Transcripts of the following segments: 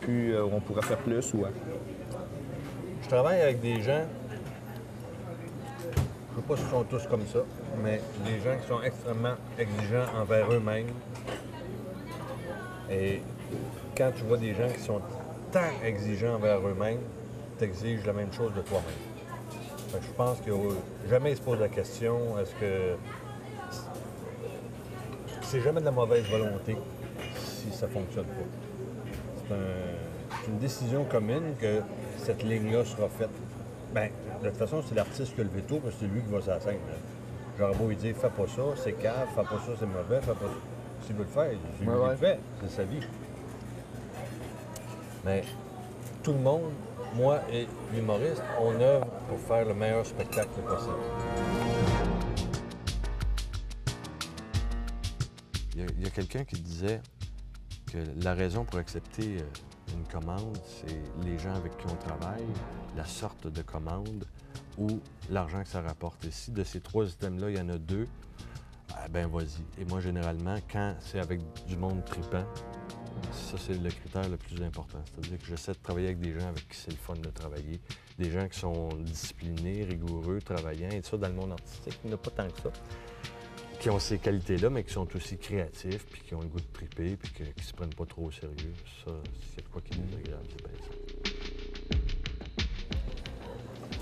plus, on pourrait faire plus ou... Je travaille avec des gens, je ne sais pas s'ils sont tous comme ça, mais des gens qui sont extrêmement exigeants envers eux-mêmes. Et quand tu vois des gens qui sont tant exigeants envers eux-mêmes, tu exiges la même chose de toi-même. Fait que je pense que jamais ils se posent la question, est-ce que c'est jamais de la mauvaise volonté si ça ne fonctionne pas. C'est une décision commune que cette ligne-là sera faite. Bien, de toute façon, c'est l'artiste qui a le veto, parce que c'est lui qui va sur la scène. J'aurais beau lui dire, fais pas ça, c'est cave, fais pas ça, c'est mauvais, fais pas ça. S'il veut le faire, il le fait, c'est sa vie. Mais tout le monde, moi et l'humoriste, on œuvre pour faire le meilleur spectacle possible. Il y a quelqu'un qui disait que la raison pour accepter une commande, c'est les gens avec qui on travaille, la sorte de commande ou l'argent que ça rapporte. Et si de ces trois items-là, il y en a deux, ben vas-y. Et moi, généralement, quand c'est avec du monde tripant, ça, c'est le critère le plus important. C'est-à-dire que j'essaie de travailler avec des gens avec qui c'est le fun de travailler, des gens qui sont disciplinés, rigoureux, travaillants, et ça, dans le monde artistique, il n'y en a pas tant que ça, qui ont ces qualités-là, mais qui sont aussi créatifs, puis qui ont le goût de triper, puis qui ne se prennent pas trop au sérieux. Ça, c'est quoi qui est désagréable, c'est bien ça.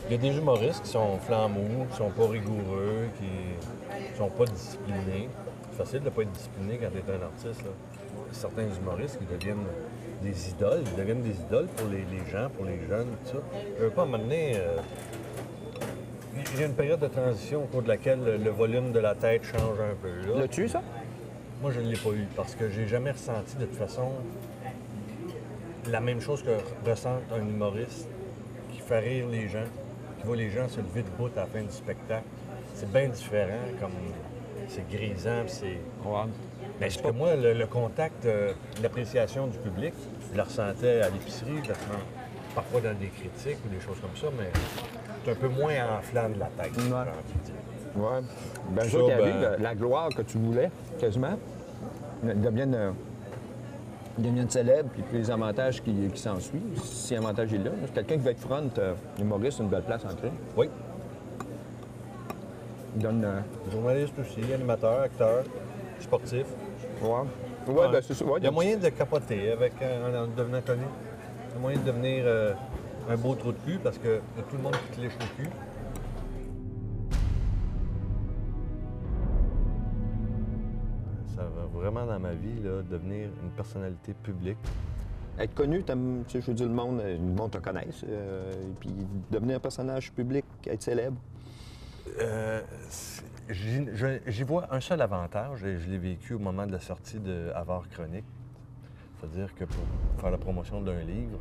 Il y a des humoristes qui sont flambous, qui sont pas rigoureux, qui sont pas disciplinés. C'est facile de ne pas être discipliné quand tu es un artiste, là. Certains humoristes qui deviennent des idoles, pour les gens, pour les jeunes, tout ça. Je veux pas m'amener... Il y a une période de transition au cours de laquelle le volume de la tête change un peu. L'as-tu, ça? Moi, je ne l'ai pas eu parce que j'ai jamais ressenti de toute façon la même chose que ressent un humoriste qui fait rire les gens, qui voit les gens se lever debout à la fin du spectacle. C'est bien différent, comme c'est grisant, c'est... Ouais. Parce que moi, le contact, l'appréciation du public, je le ressentais à l'épicerie, je le ressens parfois dans des critiques ou des choses comme ça, mais c'est un peu moins enflant de la tête, j'ai envie de dire. Oui. Bien sûr qu'il arrive, la gloire que tu voulais, quasiment, devienne célèbre, puis les avantages qui s'ensuivent, si avantage est là. C'est quelqu'un qui va être front, humoriste, une belle place en crime. Oui. Il donne... Journaliste aussi, animateur, acteur, sportif. Ouais. Oui, bien c'est ça. Ouais, il y a moyen de capoter en devenant connu. Il y a moyen de devenir un beau trou de cul parce qu'il y a tout le monde qui te lèche le cul. Ça va vraiment dans ma vie, là, devenir une personnalité publique. Être connu, je veux dire, le monde te connaisse. Et puis devenir un personnage public, être célèbre. J'y vois un seul avantage, et je l'ai vécu au moment de la sortie de Avare Chronique. C'est-à-dire que pour faire la promotion d'un livre,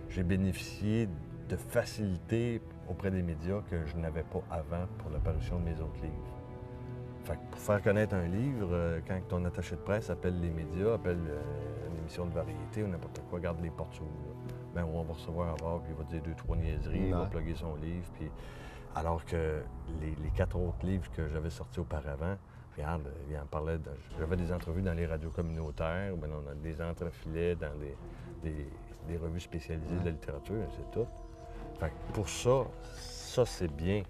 j'ai bénéficié de facilités auprès des médias que je n'avais pas avant pour l'apparition de mes autres livres. Fait que pour faire connaître un livre, quand ton attaché de presse appelle les médias, appelle une émission de variété ou n'importe quoi, garde les portes ouvertes. Bien, on va recevoir Avare, puis il va dire 2-3 niaiseries, il va plugger son livre, puis... Alors que les 4 autres livres que j'avais sortis auparavant, regarde, il en parlait, j'avais des entrevues dans les radios communautaires, bien, on a des entrefilets dans des revues spécialisées de la littérature, c'est tout. Fait que pour ça c'est bien.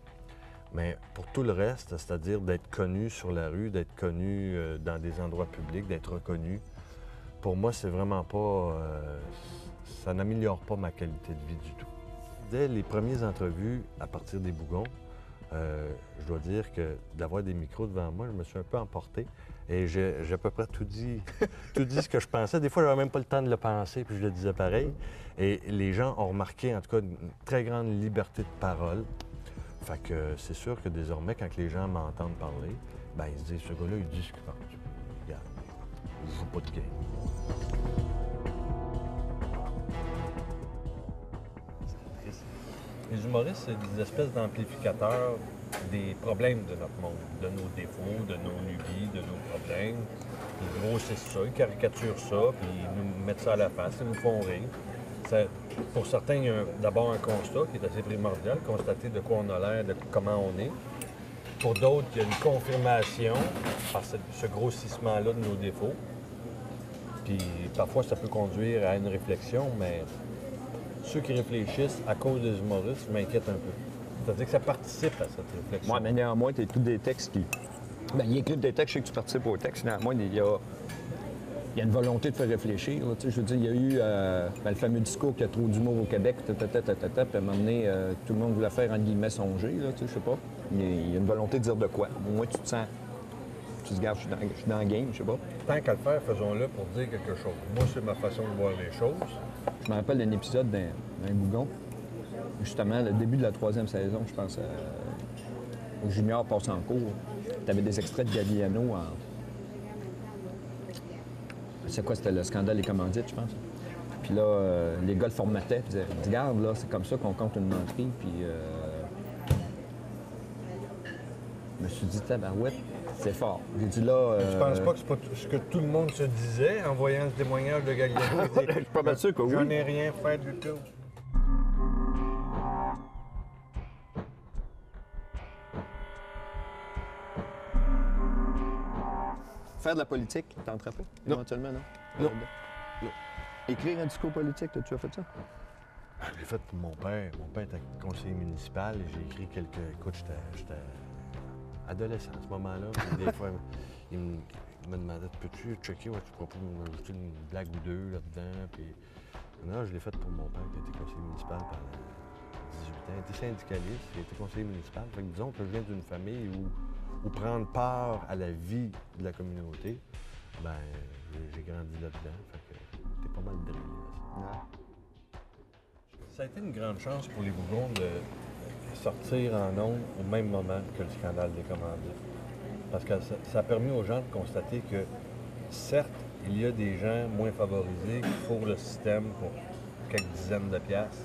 Mais pour tout le reste, c'est-à-dire d'être connu sur la rue, d'être connu dans des endroits publics, d'être reconnu, pour moi, c'est vraiment pas... ça n'améliore pas ma qualité de vie du tout. Dès les premières entrevues, à partir des Bougons, je dois dire que d'avoir des micros devant moi, je me suis un peu emporté. Et j'ai à peu près tout dit, tout dit ce que je pensais. Des fois, je n'avais même pas le temps de le penser, puis je le disais pareil. Et les gens ont remarqué, en tout cas, une très grande liberté de parole. Fait que c'est sûr que désormais, quand les gens m'entendent parler, bien, ils se disent, ce gars-là, il dit ce qu'il pense. Regarde, il ne joue pas de game. Les humoristes, c'est des espèces d'amplificateurs des problèmes de notre monde, de nos défauts, de nos lubies, de nos problèmes. Ils grossissent ça, ils caricaturent ça, puis ils nous mettent ça à la face, ils nous font rire. Pour certains, il y a d'abord un constat qui est assez primordial, constater de quoi on a l'air, de comment on est. Pour d'autres, il y a une confirmation par ce grossissement-là de nos défauts. Puis parfois, ça peut conduire à une réflexion, mais ceux qui réfléchissent à cause des humoristes m'inquiètent un peu. C'est-à-dire que ça participe à cette réflexion. Oui, mais néanmoins, tu écoutes des textes qui. Bien, il écoute des textes, je sais que tu participes au texte. Néanmoins, il y a une volonté de faire réfléchir. Là. Je veux dire, il y a eu le fameux discours qu'il y a trop d'humour au Québec, puis à un moment donné, tout le monde voulait faire, entre guillemets, songer, là, je sais pas. Il y a une volonté de dire de quoi. Au moins, tu te sens. Tu te dis, regarde, je suis dans le game, je sais pas. Tant qu'à le faire, faisons-le pour dire quelque chose. Moi, c'est ma façon de voir les choses. Je me rappelle d'un épisode d'un Bougon. Justement, le début de la 3e saison, je pense, au junior passe en cours. Tu avais des extraits de Galliano en. C'est quoi, c'était le scandale des commandites, je pense. Puis là, les gars le formataient, puis disaient, regarde, là, c'est comme ça qu'on compte une menterie, puis. Je me suis dit, tabarouette, c'est fort. J'ai dit là. Tu penses pas que c'est pas ce que tout le monde se disait en voyant ce témoignage de Galliano? Je suis pas mal sûr que oui. J'en ai rien fait du tout. Faire de la politique, t'entrais pas? Non. Éventuellement, non? Non. Non. Écrire un discours politique, as-tu fait ça? Je l'ai fait pour mon père. Mon père était conseiller municipal et j'ai écrit quelques. Écoute, j'étais adolescent à ce moment-là. Puis des fois, il me demandait, peux-tu checker, tu proposes de m'ajouter une blague ou deux là-dedans? Puis non, je l'ai fait pour mon père qui a été conseiller municipal pendant 18 ans. Il était syndicaliste, il a été conseiller municipal. Fait que disons que je viens d'une famille où prendre part à la vie de la communauté, ben j'ai grandi là-dedans. Fait que t'es pas mal drillé à ça. Ça a été une grande chance pour les Bougons de sortir en ondes au même moment que le scandale des commandites. Parce que ça a permis aux gens de constater que, certes, il y a des gens moins favorisés qui fourrent le système pour quelques dizaines de piastres,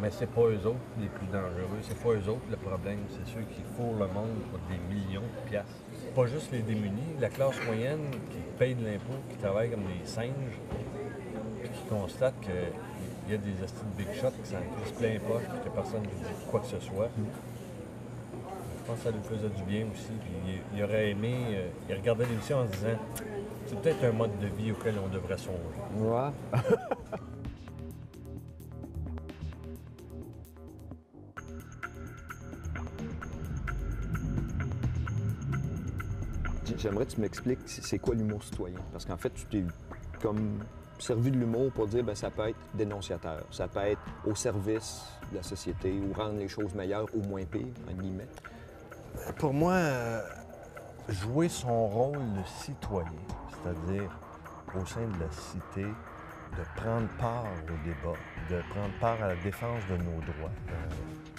mais c'est pas eux autres les plus dangereux. C'est pas eux autres le problème. C'est ceux qui fourrent le monde pour des millions de piastres. Pas juste les démunis, la classe moyenne qui paye de l'impôt, qui travaille comme des singes, puis qui constate qu'il y a des astuces de big shot qui s'en crissent plein poche, puis que personne ne dit quoi que ce soit. Je pense que ça lui faisait du bien aussi. Puis il aurait aimé, il regardait l'émission en se disant, c'est peut-être un mode de vie auquel on devrait songer. Ouais. J'aimerais que tu m'expliques c'est quoi l'humour citoyen. Parce qu'en fait, tu t'es comme servi de l'humour pour dire ben ça peut être dénonciateur, ça peut être au service de la société ou rendre les choses meilleures ou moins pires, entre guillemets. Pour moi, jouer son rôle de citoyen, c'est-à-dire au sein de la cité, de prendre part au débat, de prendre part à la défense de nos droits,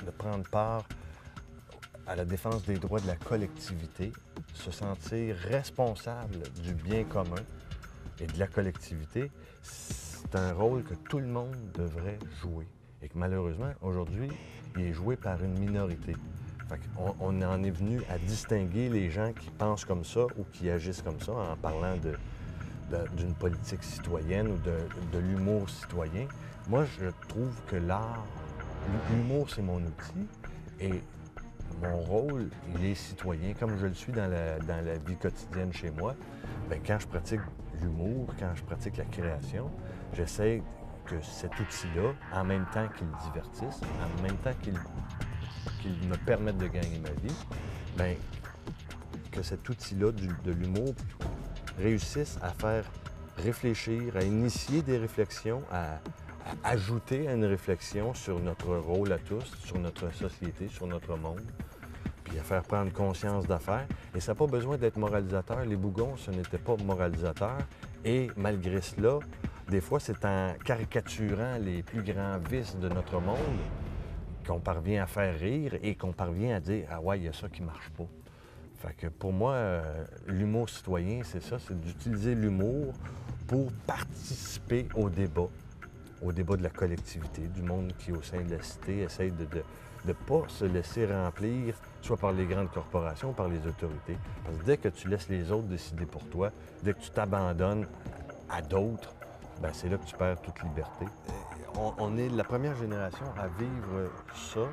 de prendre part à la défense des droits de la collectivité, se sentir responsable du bien commun et de la collectivité, c'est un rôle que tout le monde devrait jouer. Et que malheureusement, aujourd'hui, il est joué par une minorité. Fait on en est venu à distinguer les gens qui pensent comme ça ou qui agissent comme ça en parlant d'une politique citoyenne ou de l'humour citoyen. Moi, je trouve que l'humour, c'est mon outil et mon rôle, il est citoyen, comme je le suis dans la vie quotidienne chez moi. Bien, quand je pratique l'humour, quand je pratique la création, j'essaie que cet outil-là, en même temps qu'il divertisse, en même temps qu'il me permette de gagner ma vie, bien, que cet outil-là de l'humour réussisse à faire réfléchir, à initier des réflexions, à ajouter à une réflexion sur notre rôle à tous, sur notre société, sur notre monde, puis à faire prendre conscience d'affaires. Et ça n'a pas besoin d'être moralisateur. Les Bougons, ce n'était pas moralisateur. Et malgré cela, des fois, c'est en caricaturant les plus grands vices de notre monde qu'on parvient à faire rire et qu'on parvient à dire « Ah ouais, il y a ça qui marche pas ». Fait que pour moi, l'humour citoyen, c'est ça, c'est d'utiliser l'humour pour participer au débat de la collectivité, du monde qui, au sein de la cité, essaye de ne pas se laisser remplir, soit par les grandes corporations ou par les autorités. Parce que dès que tu laisses les autres décider pour toi, dès que tu t'abandonnes à d'autres, bien, c'est là que tu perds toute liberté. On est la première génération à vivre ça